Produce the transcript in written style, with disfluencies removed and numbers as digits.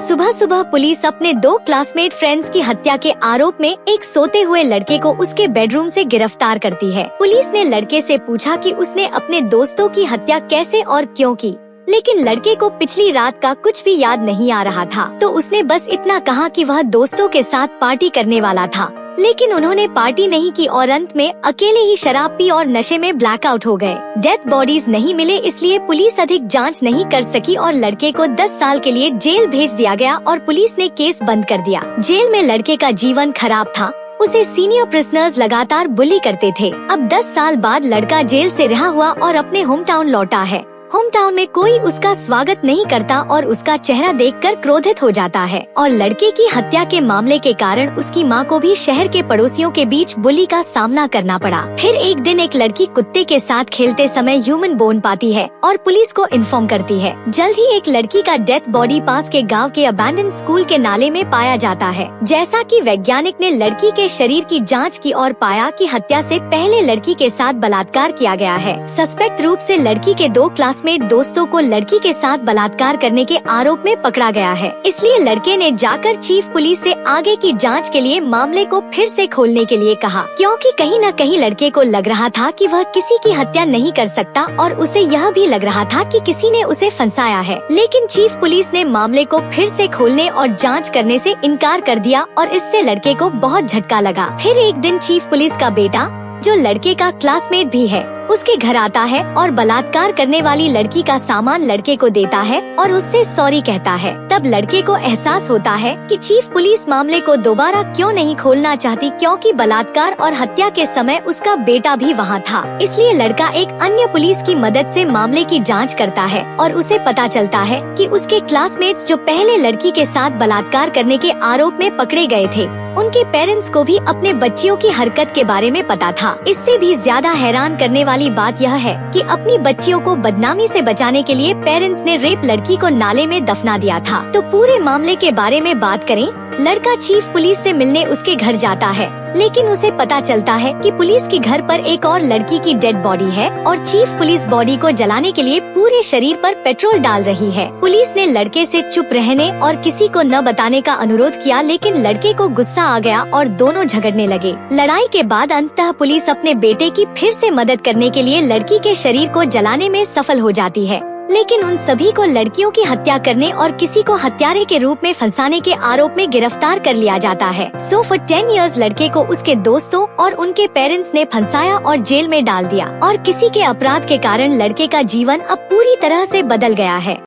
सुबह सुबह पुलिस अपने 2 क्लासमेट फ्रेंड्स की हत्या के आरोप में एक सोते हुए लड़के को उसके बेडरूम से गिरफ्तार करती है। पुलिस ने लड़के से पूछा कि उसने अपने दोस्तों की हत्या कैसे और क्यों की, लेकिन लड़के को पिछली रात का कुछ भी याद नहीं आ रहा था। तो उसने बस इतना कहा कि वह दोस्तों के साथ पार्टी करने वाला था, लेकिन उन्होंने पार्टी नहीं की और अंत में अकेले ही शराब पी और नशे में ब्लैकआउट हो गए। डेथ बॉडीज नहीं मिले, इसलिए पुलिस अधिक जांच नहीं कर सकी और लड़के को 10 साल के लिए जेल भेज दिया गया और पुलिस ने केस बंद कर दिया। जेल में लड़के का जीवन खराब था, उसे सीनियर प्रिजनर्स लगातार बुली करते थे। अब 10 साल बाद लड़का जेल से रिहा हुआ और अपने होम टाउन लौटा है। होम टाउन में कोई उसका स्वागत नहीं करता और उसका चेहरा देखकर क्रोधित हो जाता है और लड़के की हत्या के मामले के कारण उसकी मां को भी शहर के पड़ोसियों के बीच बुली का सामना करना पड़ा। फिर एक दिन एक लड़की कुत्ते के साथ खेलते समय ह्यूमन बोन पाती है और पुलिस को इन्फॉर्म करती है। जल्द ही एक लड़की का डेथ बॉडी पास के गाँव के अबैंडन स्कूल के नाले में पाया जाता है। जैसा कि वैज्ञानिक ने लड़की के शरीर की जाँच की और पाया कि हत्या से पहले लड़की के साथ बलात्कार किया गया है। सस्पेक्ट रूप से लड़की के 2 क्लासमेट दोस्तों को लड़की के साथ बलात्कार करने के आरोप में पकड़ा गया है। इसलिए लड़के ने जाकर चीफ पुलिस से आगे की जांच के लिए मामले को फिर से खोलने के लिए कहा, क्योंकि कहीं न कहीं लड़के को लग रहा था कि वह किसी की हत्या नहीं कर सकता और उसे यह भी लग रहा था कि किसी ने उसे फंसाया है। लेकिन चीफ पुलिस ने मामले को फिर से खोलने और जाँच करने से इनकार कर दिया और इससे लड़के को बहुत झटका लगा। फिर एक दिन चीफ पुलिस का बेटा, जो लड़के का क्लासमेट भी है, उसके घर आता है और बलात्कार करने वाली लड़की का सामान लड़के को देता है और उससे सॉरी कहता है। तब लड़के को एहसास होता है कि चीफ पुलिस मामले को दोबारा क्यों नहीं खोलना चाहती, क्योंकि बलात्कार और हत्या के समय उसका बेटा भी वहाँ था। इसलिए लड़का एक अन्य पुलिस की मदद से मामले की जांच करता है और उसे पता चलता है कि उसके क्लासमेट्स जो पहले लड़की के साथ बलात्कार करने के आरोप में पकड़े गए थे, उनके पेरेंट्स को भी अपने बच्चियों की हरकत के बारे में पता था। इससे भी ज्यादा हैरान करने वाली बात यह है कि अपनी बच्चियों को बदनामी से बचाने के लिए पेरेंट्स ने रेप लड़की को नाले में दफना दिया था। तो पूरे मामले के बारे में बात करें, लड़का चीफ पुलिस से मिलने उसके घर जाता है, लेकिन उसे पता चलता है कि पुलिस के घर पर एक और लड़की की डेड बॉडी है और चीफ पुलिस बॉडी को जलाने के लिए पूरे शरीर पर पेट्रोल डाल रही है। पुलिस ने लड़के से चुप रहने और किसी को न बताने का अनुरोध किया, लेकिन लड़के को गुस्सा आ गया और दोनों झगड़ने लगे। लड़ाई के बाद अंततः पुलिस अपने बेटे की फिर से मदद करने के लिए लड़की के शरीर को जलाने में सफल हो जाती है, लेकिन उन सभी को लड़कियों की हत्या करने और किसी को हत्यारे के रूप में फंसाने के आरोप में गिरफ्तार कर लिया जाता है। सो फॉर 10 इयर्स लड़के को उसके दोस्तों और उनके पेरेंट्स ने फंसाया और जेल में डाल दिया और किसी के अपराध के कारण लड़के का जीवन अब पूरी तरह से बदल गया है।